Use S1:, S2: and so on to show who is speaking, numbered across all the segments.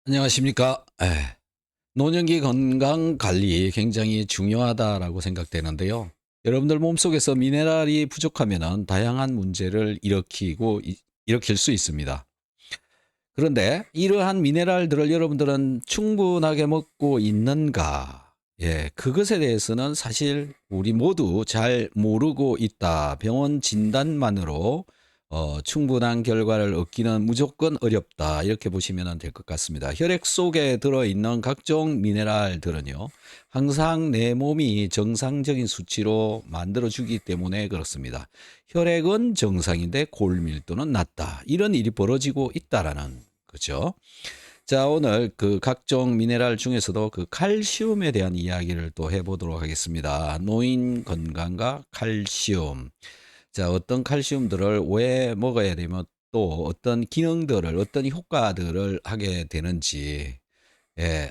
S1: 안녕하십니까. 노년기 건강 관리 굉장히 중요하다라고 생각되는데요. 여러분들 몸속에서 미네랄이 부족하면 다양한 문제를 일으킬 수 있습니다. 그런데 이러한 미네랄들을 여러분들은 충분하게 먹고 있는가? 그것에 대해서는 사실 우리 모두 잘 모르고 있다. 병원 진단만으로 충분한 결과를 얻기는 무조건 어렵다. 이렇게 보시면 될 것 같습니다. 혈액 속에 들어있는 각종 미네랄들은요, 항상 내 몸이 정상적인 수치로 만들어주기 때문에 그렇습니다. 혈액은 정상인데 골밀도는 낮다. 이런 일이 벌어지고 있다라는 거죠. 자, 오늘 그 각종 미네랄 중에서도 그 칼슘에 대한 이야기를 또 해보도록 하겠습니다. 노인 건강과 칼슘. 자, 어떤 칼슘들을 왜 먹어야 되면 또 어떤 기능들을, 어떤 효과들을 하게 되는지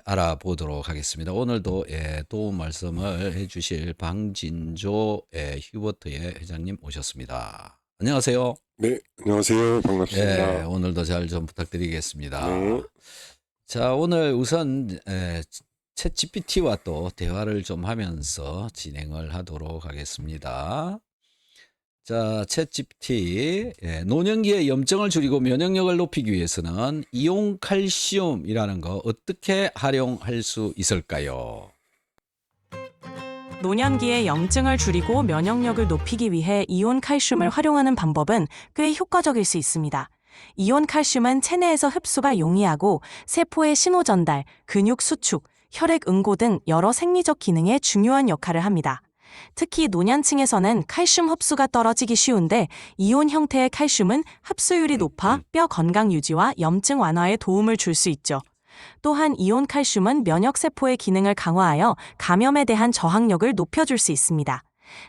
S1: 알아보도록 하겠습니다. 오늘도 도움 말씀을 해주실 방진조 휴버트의 회장님 오셨습니다. 안녕하세요.
S2: 네, 안녕하세요. 반갑습니다.
S1: 오늘도 잘 좀
S2: 네,
S1: 부탁드리겠습니다. 자, 오늘 우선 챗GPT와 또 대화를 좀 하면서 진행을 하도록 하겠습니다. 자, 챗GPT. 노년기의 염증을 줄이고 면역력을 높이기 위해서는 이온 칼슘이라는 거 어떻게 활용할 수 있을까요?
S3: 노년기의 염증을 줄이고 면역력을 높이기 위해 이온 칼슘을 활용하는 방법은 꽤 효과적일 수 있습니다. 이온 칼슘은 체내에서 흡수가 용이하고 세포의 신호 전달, 근육 수축, 혈액 응고 등 여러 생리적 기능에 중요한 역할을 합니다. 특히 노년층에서는 칼슘 흡수가 떨어지기 쉬운데 이온 형태의 칼슘은 흡수율이 높아 뼈 건강 유지와 염증 완화에 도움을 줄 수 있죠. 또한 이온 칼슘은 면역세포의 기능을 강화하여 감염에 대한 저항력을 높여줄 수 있습니다.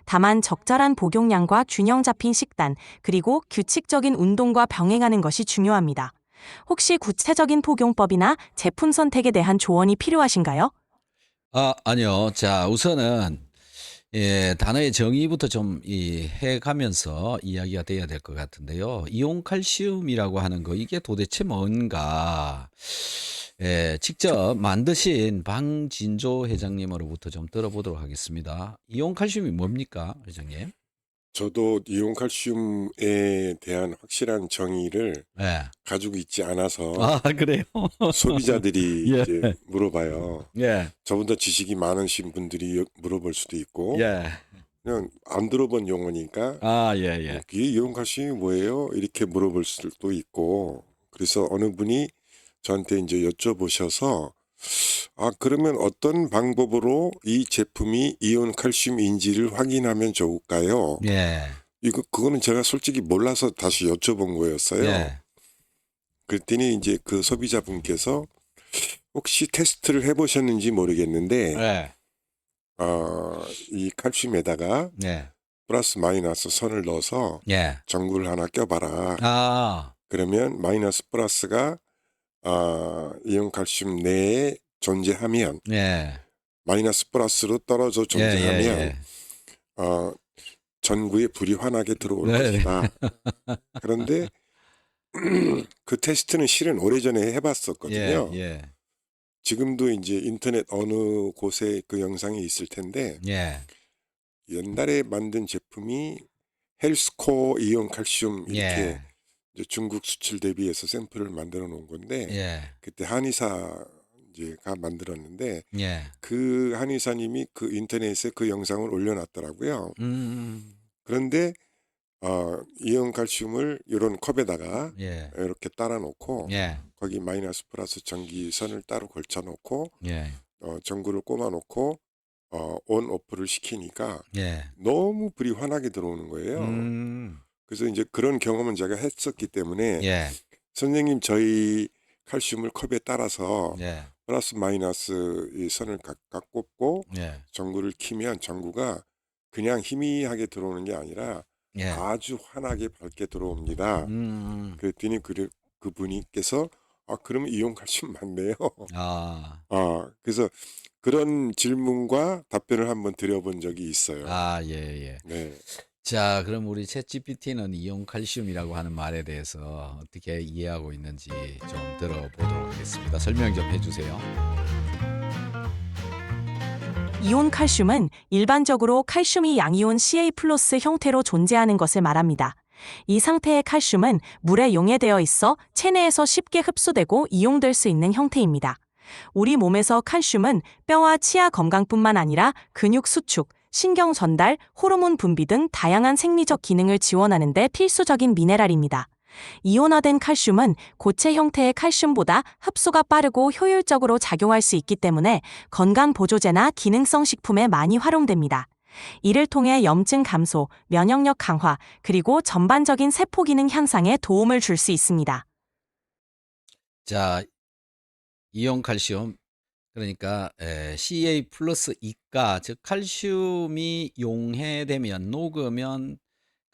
S3: 다만 적절한 복용량과 균형 잡힌 식단, 그리고 규칙적인 운동과 병행하는 것이 중요합니다. 혹시 구체적인 복용법이나 제품 선택에 대한 조언이 필요하신가요?
S1: 아니요. 자, 우선은 단어의 정의부터 좀 해가면서 이야기가 돼야 될 것 같은데요. 이온 칼슘이라고 하는 거 이게 도대체 뭔가? 직접 만드신 방진조 회장님으로부터 좀 들어보도록 하겠습니다. 이온 칼슘이 뭡니까, 회장님?
S2: 저도 이온 칼슘에 대한 확실한 정의를
S1: 예.
S2: 가지고 있지 않아서
S1: 아, 그래요?
S2: 소비자들이
S1: 예.
S2: 이제 물어봐요.
S1: 예.
S2: 저보다 지식이 많으신 분들이 물어볼 수도 있고,
S1: 예.
S2: 그냥 안 들어본 용어니까,
S1: 아, 예, 예.
S2: 그게 이온 칼슘이 뭐예요? 이렇게 물어볼 수도 있고, 그래서 어느 분이 저한테 이제 여쭤보셔서, 그러면 어떤 방법으로 이 제품이 이온 칼슘인지를 확인하면 좋을까요?
S1: 예.
S2: 그거는 제가 솔직히 몰라서 다시 여쭤본 거였어요.
S1: 예.
S2: 그랬더니 이제 그 소비자분께서 혹시 테스트를 해보셨는지 모르겠는데,
S1: 예.
S2: 이 칼슘에다가
S1: 예.
S2: 플러스 마이너스 선을 넣어서
S1: 예.
S2: 전구를 하나 껴봐라.
S1: 아.
S2: 그러면 마이너스 플러스가 이온 칼슘 내에 존재하면,
S1: 예.
S2: 마이너스 플러스로 떨어져
S1: 예, 예,
S2: 존재하면
S1: 예.
S2: 어, 전구에 불이 환하게 들어올
S1: 네.
S2: 것이다. 그런데 그 테스트는 실은 오래전에
S1: 예,
S2: 해봤었거든요.
S1: 예.
S2: 지금도 이제 인터넷 어느 곳에 그 영상이 있을 텐데,
S1: 예.
S2: 옛날에 만든 제품이 헬스코어 이온 칼슘 이렇게
S1: 예.
S2: 이제 중국 수출 대비해서 샘플을 만들어 놓은 건데,
S1: 예.
S2: 그때 한의사 이제가 만들었는데,
S1: 예.
S2: 그 한의사님이 그 인터넷에 그 영상을 올려놨더라고요.
S1: 음.
S2: 그런데 이온 칼슘을 이런 컵에다가
S1: 예.
S2: 이렇게 따라 놓고,
S1: 예.
S2: 거기 마이너스 플러스 전기선을 따로 걸쳐 놓고,
S1: 예.
S2: 전구를 꼽아 놓고 온 오프를 시키니까
S1: 예.
S2: 너무 불이 환하게 들어오는 거예요.
S1: 음.
S2: 그래서 이제 그런 경험은 제가 했었기 때문에,
S1: 예.
S2: 선생님 저희 칼슘을 컵에 따라서
S1: 예.
S2: 플러스 마이너스 이 선을 각각 꼽고
S1: 예.
S2: 전구를 키면 전구가 그냥 희미하게 들어오는 게 아니라
S1: 예.
S2: 아주 환하게 밝게 들어옵니다.
S1: 음.
S2: 그랬더니 그분께서 그러면 이온 칼슘 맞네요.
S1: 아.
S2: 그래서 그런 질문과 답변을 한번 드려본 적이 있어요.
S1: 예, 예.
S2: 네.
S1: 자, 그럼 우리 챗GPT는 이온 칼슘이라고 하는 말에 대해서 어떻게 이해하고 있는지 좀 들어보도록 하겠습니다. 설명 좀 해주세요.
S3: 이온 칼슘은 일반적으로 칼슘이 양이온 Ca 플러스 형태로 존재하는 것을 말합니다. 이 상태의 칼슘은 물에 용해되어 있어 체내에서 쉽게 흡수되고 이용될 수 있는 형태입니다. 우리 몸에서 칼슘은 뼈와 치아 건강뿐만 아니라 근육 수축, 신경 전달, 호르몬 분비 등 다양한 생리적 기능을 지원하는 데 필수적인 미네랄입니다. 이온화된 칼슘은 고체 형태의 칼슘보다 흡수가 빠르고 효율적으로 작용할 수 있기 때문에 건강 보조제나 기능성 식품에 많이 활용됩니다. 이를 통해 염증 감소, 면역력 강화, 그리고 전반적인 세포 기능 향상에 도움을 줄 수 있습니다.
S1: 자, 이온 칼슘 그러니까 Ca 플러스 이가 즉 칼슘이 용해되면 녹으면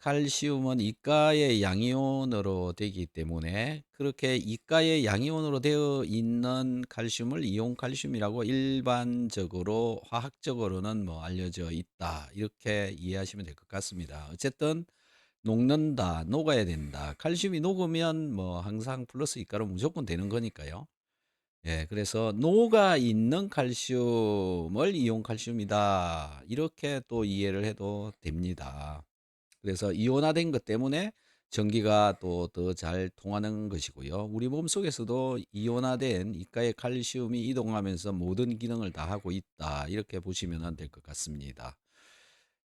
S1: 칼슘은 이가의 양이온으로 되기 때문에 그렇게 이가의 양이온으로 되어 있는 칼슘을 이온 칼슘이라고 일반적으로 화학적으로는 뭐 알려져 있다. 이렇게 이해하시면 될 것 같습니다. 어쨌든 녹는다, 녹아야 된다. 칼슘이 녹으면 뭐 항상 플러스 이가로 무조건 되는 거니까요. 예, 그래서 녹아 있는 칼슘을 이온 칼슘이다. 이렇게 또 이해를 해도 됩니다. 그래서 이온화된 것 때문에 전기가 또 더 잘 통하는 것이고요. 우리 몸속에서도 이온화된 이가의 칼슘이 이동하면서 모든 기능을 다 하고 있다. 이렇게 보시면 될 것 같습니다.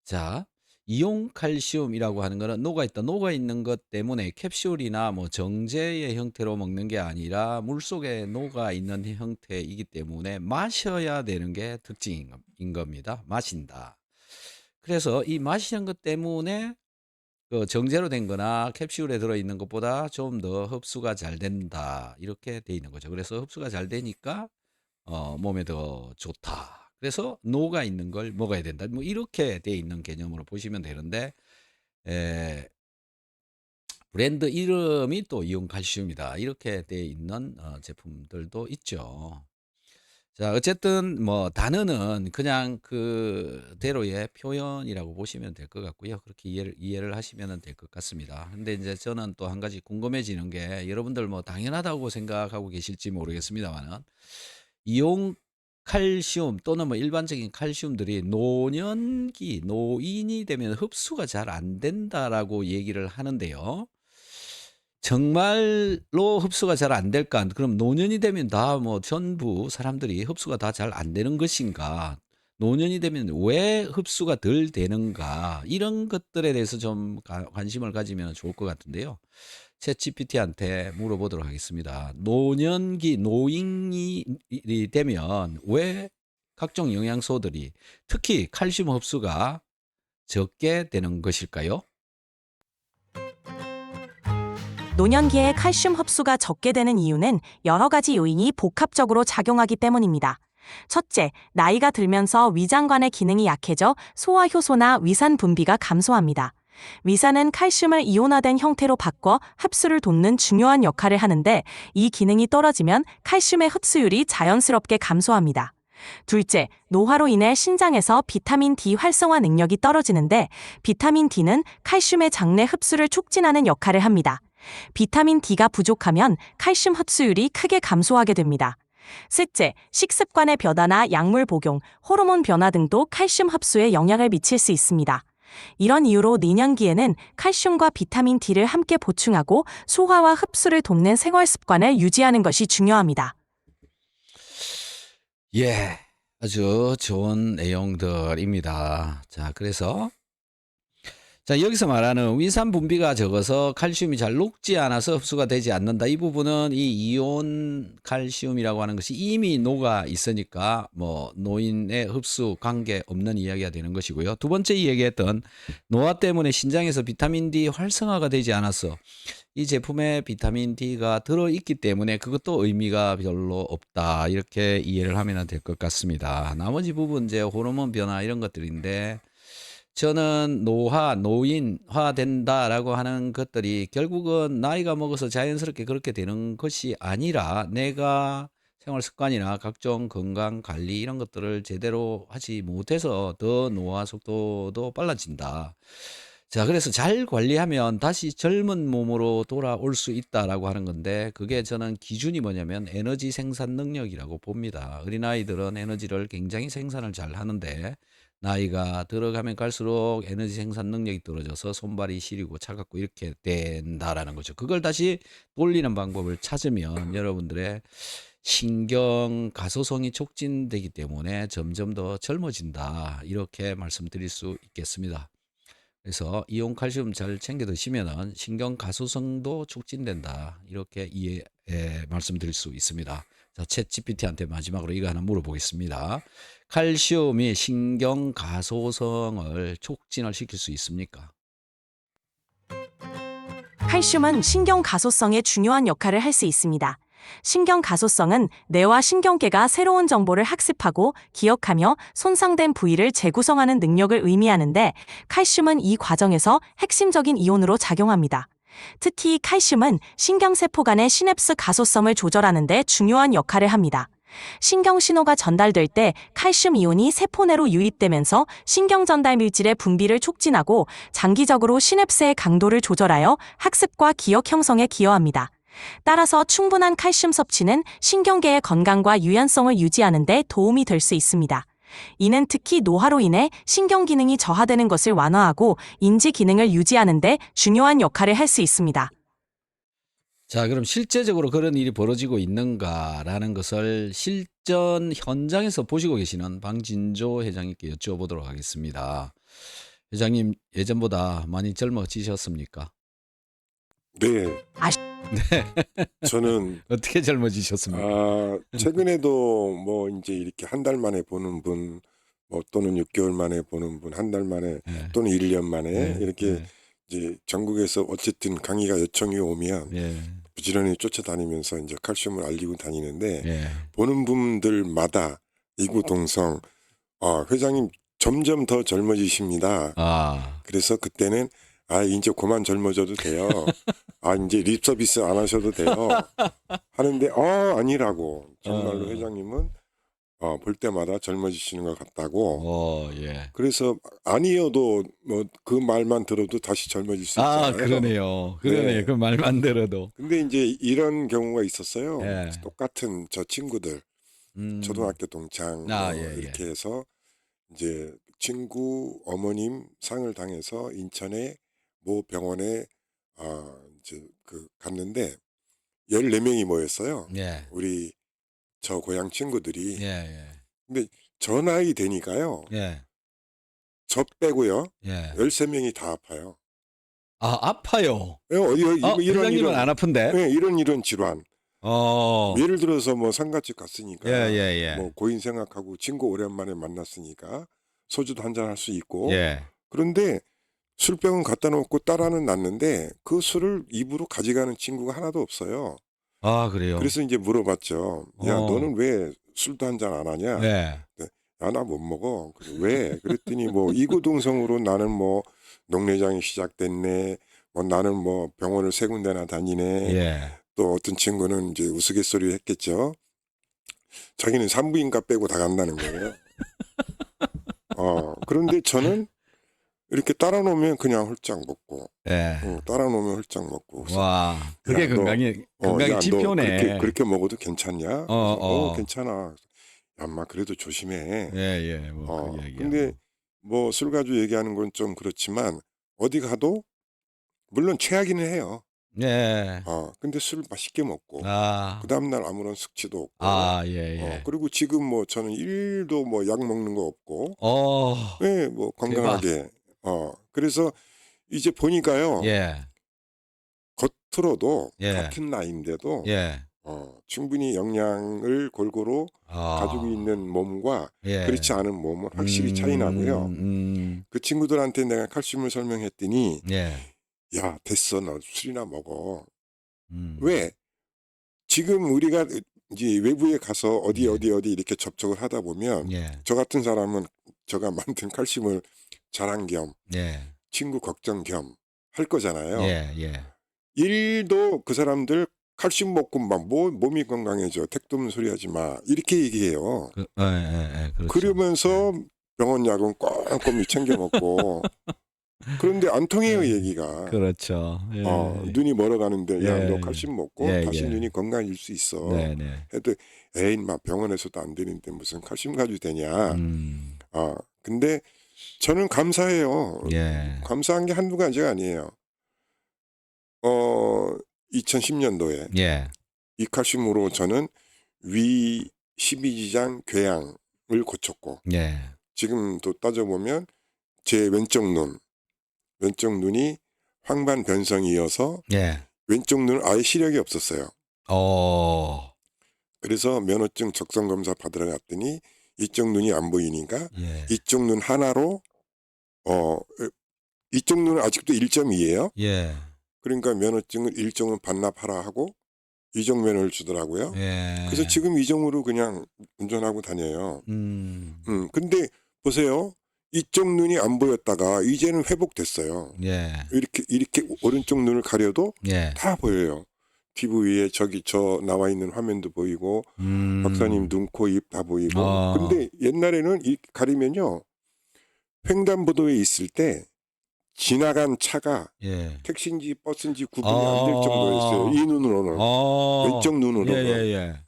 S1: 자, 이온 칼슘이라고 하는 거는 녹아 있는 것 때문에 캡슐이나 뭐 정제의 형태로 먹는 게 아니라 물속에 녹아 있는 형태이기 때문에 마셔야 되는 게 특징인 겁니다. 마신다. 그래서 이 마시는 것 때문에 그 정제로 된 거나 캡슐에 들어있는 것보다 좀 더 흡수가 잘 된다. 이렇게 돼 있는 거죠. 그래서 흡수가 잘 되니까 몸에 더 좋다. 그래서 녹아 있는 걸 먹어야 된다. 뭐 이렇게 돼 있는 개념으로 보시면 되는데 에, 브랜드 이름이 또 이온 칼슘이다. 이렇게 돼 있는 제품들도 있죠. 자, 어쨌든 뭐 단어는 그냥 그대로의 표현이라고 보시면 될 것 같고요. 그렇게 이해를 하시면 될 것 같습니다. 근데 이제 저는 또 한 가지 궁금해지는 게 여러분들 뭐 당연하다고 생각하고 계실지 모르겠습니다만은 이온 칼슘 또는 뭐 일반적인 칼슘들이 노년기, 노인이 되면 흡수가 잘 안 된다라고 얘기를 하는데요. 정말로 흡수가 잘 안 될까? 그럼 노년이 되면 다 뭐 전부 사람들이 흡수가 다 잘 안 되는 것인가? 노년이 되면 왜 흡수가 덜 되는가? 이런 것들에 대해서 좀 관심을 가지면 좋을 것 같은데요. 챗GPT한테 물어보도록 하겠습니다. 노년기, 노인이 되면 왜 각종 영양소들이 특히 칼슘 흡수가 적게 되는 것일까요?
S3: 노년기에 칼슘 흡수가 적게 되는 이유는 여러 가지 요인이 복합적으로 작용하기 때문입니다. 첫째, 나이가 들면서 위장관의 기능이 약해져 소화 효소나 위산 분비가 감소합니다. 위산은 칼슘을 이온화된 형태로 바꿔 흡수를 돕는 중요한 역할을 하는데 이 기능이 떨어지면 칼슘의 흡수율이 자연스럽게 감소합니다. 둘째, 노화로 인해 신장에서 비타민 D 활성화 능력이 떨어지는데 비타민 D는 칼슘의 장내 흡수를 촉진하는 역할을 합니다. 비타민 D가 부족하면 칼슘 흡수율이 크게 감소하게 됩니다. 셋째, 식습관의 변화나 약물 복용, 호르몬 변화 등도 칼슘 흡수에 영향을 미칠 수 있습니다. 이런 이유로 내년기에는 칼슘과 비타민 D를 함께 보충하고 소화와 흡수를 돕는 생활 습관을 유지하는 것이 중요합니다.
S1: 예, 아주 좋은 내용들입니다. 자, 그래서 자, 여기서 말하는 위산 분비가 적어서 칼슘이 잘 녹지 않아서 흡수가 되지 않는다. 이 부분은 이 이온 칼슘이라고 하는 것이 이미 녹아 있으니까 뭐 노인의 흡수 관계 없는 이야기가 되는 것이고요. 두 번째 이야기했던 노화 때문에 신장에서 비타민 D 활성화가 되지 않았어. 이 제품에 비타민 D가 들어있기 때문에 그것도 의미가 별로 없다. 이렇게 이해를 하면 될 것 같습니다. 나머지 부분 이제 호르몬 변화 이런 것들인데 저는 노인화 된다라고 하는 것들이 결국은 나이가 먹어서 자연스럽게 그렇게 되는 것이 아니라 내가 생활 습관이나 각종 건강 관리 이런 것들을 제대로 하지 못해서 더 노화 속도도 빨라진다. 자, 그래서 잘 관리하면 다시 젊은 몸으로 돌아올 수 있다라고 하는 건데 그게 저는 기준이 뭐냐면 에너지 생산 능력이라고 봅니다. 어린아이들은 에너지를 굉장히 생산을 잘 하는데 나이가 들어가면 갈수록 에너지 생산 능력이 떨어져서 손발이 시리고 차갑고 이렇게 된다라는 거죠. 그걸 다시 돌리는 방법을 찾으면 여러분들의 신경 가소성이 촉진되기 때문에 점점 더 젊어진다. 이렇게 말씀드릴 수 있겠습니다. 그래서 이온 칼슘 잘 챙겨 드시면은 신경 가소성도 촉진된다. 이렇게 말씀드릴 수 있습니다. 자, 챗 GPT한테 마지막으로 이거 하나 물어보겠습니다. 칼슘이 신경 가소성을 촉진을 시킬 수 있습니까?
S3: 칼슘은 신경 가소성에 중요한 역할을 할 수 있습니다. 신경 가소성은 뇌와 신경계가 새로운 정보를 학습하고 기억하며 손상된 부위를 재구성하는 능력을 의미하는데 칼슘은 이 과정에서 핵심적인 이온으로 작용합니다. 특히 칼슘은 신경세포 간의 시냅스 가소성을 조절하는 데 중요한 역할을 합니다. 신경 신호가 전달될 때 칼슘 이온이 세포 내로 유입되면서 신경 전달 물질의 분비를 촉진하고 장기적으로 시냅스의 강도를 조절하여 학습과 기억 형성에 기여합니다. 따라서 충분한 칼슘 섭취는 신경계의 건강과 유연성을 유지하는 데 도움이 될 수 있습니다. 이는 특히 노화로 인해 신경 기능이 저하되는 것을 완화하고 인지 기능을 유지하는 데 중요한 역할을 할 수 있습니다.
S1: 자, 그럼 실제적으로 그런 일이 벌어지고 있는가라는 것을 실전 현장에서 보시고 계시는 방진조 회장님께 여쭤보도록 하겠습니다. 회장님, 예전보다 많이 젊어지셨습니까?
S2: 네. 저는
S1: 어떻게 젊어지셨습니까?
S2: 최근에도 뭐 이제 이렇게 한 달 만에 보는 분, 뭐 또는 6개월 만에 보는 분, 한 달 만에
S1: 예,
S2: 또는 1년 만에
S1: 예,
S2: 이렇게
S1: 예,
S2: 이제 전국에서 어쨌든 강의가 요청이 오면
S1: 예,
S2: 부지런히 쫓아다니면서 이제 칼슘을 알리고 다니는데
S1: 예.
S2: 보는 분들마다 이구동성 회장님 점점 더 젊어지십니다.
S1: 아,
S2: 그래서 그때는 이제 그만 젊어져도 돼요. 이제 립 서비스 안 하셔도 돼요. 하는데 아니라고. 정말로
S1: 어.
S2: 회장님은 볼 때마다 젊어지시는 것 같다고.
S1: 예.
S2: 그래서 아니어도 뭐 그 말만 들어도 다시 젊어질 수 있잖아요.
S1: 그러네요.
S2: 네.
S1: 그 말만 들어도.
S2: 근데 이제 이런 경우가 있었어요.
S1: 예.
S2: 똑같은 저 친구들,
S1: 음.
S2: 초등학교 동창
S1: 예,
S2: 이렇게 해서 이제 친구 어머님 상을 당해서 인천의 모 병원에 이제 갔는데 14명이 모였어요.
S1: 예.
S2: 우리 저 고향 친구들이.
S1: 예, 예.
S2: 근데 저 나이 되니까요.
S1: 예.
S2: 저 빼고요.
S1: 예.
S2: 13명이 다 아파요.
S1: 아파요.
S2: 이런
S1: 회장님은 안 아픈데?
S2: 네, 이런 질환.
S1: 어.
S2: 예를 들어서 뭐 상가집 갔으니까
S1: 예.
S2: 뭐 고인 생각하고 친구 오랜만에 만났으니까 소주도 한잔 할 수 있고.
S1: 예.
S2: 그런데 술병은 갖다 놓고 따라는 놨는데 그 술을 입으로 가져가는 친구가 하나도 없어요.
S1: 그래요?
S2: 그래서 이제 물어봤죠. 야,
S1: 어.
S2: 너는 왜 술도 한잔 안 하냐?
S1: 예.
S2: 야, 나 못 먹어. 왜? 그랬더니 뭐 이구동성으로 나는 뭐 농내장이 시작됐네. 뭐 나는 뭐 병원을 3군데나 다니네.
S1: 예.
S2: 또 어떤 친구는 이제 우스갯소리 했겠죠. 자기는 산부인과 빼고 다 간다는 거예요. 그런데 저는 이렇게 따라 놓으면 그냥 홀짝 먹고,
S1: 예.
S2: 따라 놓으면 홀짝 먹고. 그래서
S1: 와, 그게
S2: 야, 너,
S1: 건강의
S2: 야, 너
S1: 지표네.
S2: 그렇게 먹어도 괜찮냐?
S1: 어.
S2: 괜찮아. 야, 엄마 그래도 조심해.
S1: 예. 뭐 그 얘기야.
S2: 근데 뭐 술 가지고 얘기하는 건 좀 그렇지만 어디 가도 물론 최악이는 해요.
S1: 예.
S2: 근데 술 맛있게 먹고
S1: 아.
S2: 그 다음날 아무런 숙취도 없고.
S1: 예.
S2: 그리고 지금 뭐 저는 1도 뭐 약 먹는 거 없고, 네, 뭐 건강하게. 그래서 이제 보니까요.
S1: 예.
S2: 겉으로도
S1: 예.
S2: 같은 나이인데도
S1: 예.
S2: 충분히 영양을 골고루 가지고 있는 몸과
S1: 예.
S2: 그렇지 않은 몸은 확실히 차이 나고요. 그 친구들한테 내가 칼슘을 설명했더니
S1: 예.
S2: 야, 됐어. 너 술이나 먹어.
S1: 음.
S2: 왜? 지금 우리가 이제 외부에 가서 어디 이렇게 접촉을 하다 보면
S1: 예.
S2: 저 같은 사람은 제가 만든 칼슘을 자랑 겸
S1: 예.
S2: 친구 걱정 겸 할 거잖아요.
S1: 예.
S2: 1도 그 사람들 칼슘 먹고 막 몸이 건강해져. 택도 없는 소리 하지 마. 이렇게 얘기해요.
S1: 예. 그렇죠.
S2: 그러면서 병원 약은 꼼꼼히 챙겨 먹고 그런데 안 통해요,
S1: 예.
S2: 얘기가.
S1: 그렇죠. 예.
S2: 눈이 멀어가는데 야, 너
S1: 예.
S2: 칼슘 먹고
S1: 예,
S2: 다시
S1: 예.
S2: 눈이 건강해질 수 있어.
S1: 네네.
S2: 해도 에이, 막 병원에서도 안 되는데 무슨 칼슘 가지고 되냐.
S1: 음.
S2: 근데 저는 감사해요.
S1: 예.
S2: 감사한 게 한두 가지가 아니에요. 2010년도에
S1: 예.
S2: 이 칼슘으로 저는 위 12지장 궤양을 고쳤고,
S1: 예.
S2: 지금도 따져보면 제 왼쪽 눈이 황반 변성이어서
S1: 예.
S2: 왼쪽 눈은 아예 시력이 없었어요.
S1: 어.
S2: 그래서 면허증 적성 검사 받으러 갔더니 이쪽 눈이 안 보이니까
S1: 예.
S2: 이쪽 눈 하나로 이쪽 눈은 아직도 1.2예요.
S1: 예.
S2: 그러니까 면허증을 1점은 반납하라 하고 이종 면허를 주더라고요.
S1: 예.
S2: 그래서 지금 이종으로 그냥 운전하고 다녀요. 근데 보세요. 이쪽 눈이 안 보였다가 이제는 회복됐어요.
S1: 예.
S2: 이렇게 오른쪽 눈을 가려도
S1: 예.
S2: 다 보여요. TV에 저 나와 있는 화면도 보이고 박사님 눈, 코, 입 다 보이고. 근데 옛날에는 이 가리면요. 횡단보도에 있을 때 지나간 차가
S1: 예.
S2: 택시인지 버스인지 구분이 안 될 정도였어요. 이 눈으로는. 왼쪽 눈으로는.
S1: 예.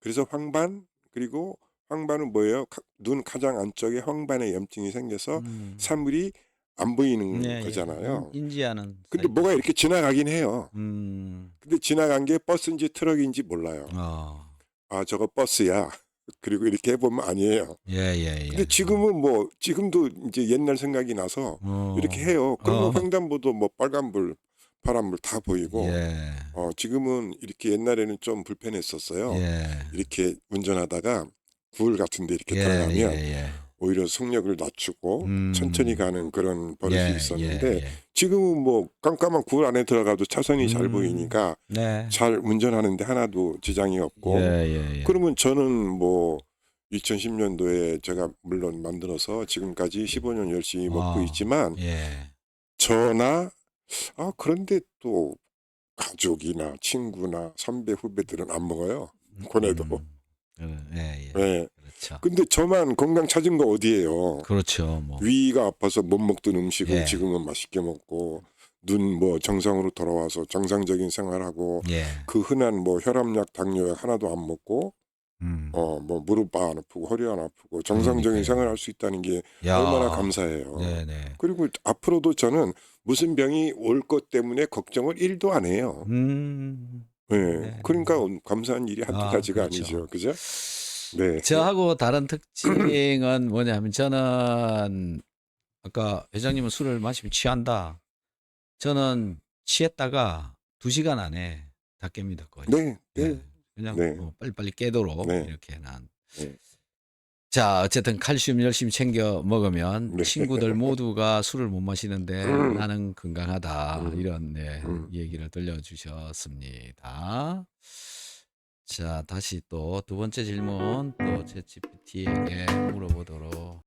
S2: 그래서 황반, 그리고 황반은 뭐예요? 눈 가장 안쪽에 황반에 염증이 생겨서 사물이 안 보이는
S1: 예,
S2: 거잖아요.
S1: 인지하는.
S2: 근데 뭐가 이렇게 지나가긴 해요.
S1: 음.
S2: 근데 지나간 게 버스인지 트럭인지 몰라요. 저거 버스야. 그리고 이렇게 해보면 아니에요.
S1: 예.
S2: 근데 지금은 지금도 이제 옛날 생각이 나서 이렇게 해요. 그러면 횡단보도 빨간불, 파란불 다 보이고.
S1: 예.
S2: 지금은 이렇게 옛날에는 좀 불편했었어요.
S1: 예.
S2: 이렇게 운전하다가 구울 같은데 이렇게
S1: 예.
S2: 들어가면
S1: 예.
S2: 오히려 속력을 낮추고 천천히 가는 그런 버릇이
S1: 예.
S2: 있었는데
S1: 예.
S2: 지금은 깜깜한 구울 안에 들어가도 차선이 잘 보이니까
S1: 네.
S2: 잘 운전하는데 하나도 지장이 없고.
S1: 예.
S2: 그러면 저는 2010년도에 제가 물론 만들어서 지금까지 15년 열심히 먹고 있지만
S1: 예.
S2: 저나 그런데 또 가족이나 친구나 선배 후배들은 안 먹어요. 권해도.
S1: 예.
S2: 네.
S1: 그렇죠.
S2: 근데 저만 건강 찾은 거 어디예요?
S1: 그렇죠.
S2: 위가 아파서 못 먹던 음식을
S1: 예.
S2: 지금은 맛있게 먹고 눈 정상으로 돌아와서 정상적인 생활하고
S1: 예.
S2: 그 흔한 혈압약, 당뇨약 하나도 안 먹고 무릎 안 아프고 허리 안 아프고 정상적인
S1: 그러니까요.
S2: 생활할 수 있다는 게
S1: 야.
S2: 얼마나 감사해요.
S1: 네네.
S2: 그리고 앞으로도 저는 무슨 병이 올 것 때문에 걱정을 1도 안 해요. 네.
S1: 네.
S2: 그러니까 감사한 일이 한두 가지가
S1: 그렇죠.
S2: 아니죠. 그죠? 네.
S1: 저하고 다른 특징은 뭐냐면 저는 아까 회장님은 술을 마시면 취한다. 저는 취했다가 2시간 안에 다 깹니다. 거의.
S2: 네.
S1: 네. 그냥
S2: 네.
S1: 빨리빨리 깨도록
S2: 네.
S1: 이렇게 난.
S2: 네.
S1: 자, 어쨌든 칼슘 열심히 챙겨 먹으면
S2: 네.
S1: 친구들 모두가 술을 못 마시는데 나는 건강하다. 이런 얘기를 들려주셨습니다. 자, 다시 또 두 번째 질문 또 챗GPT에게 물어보도록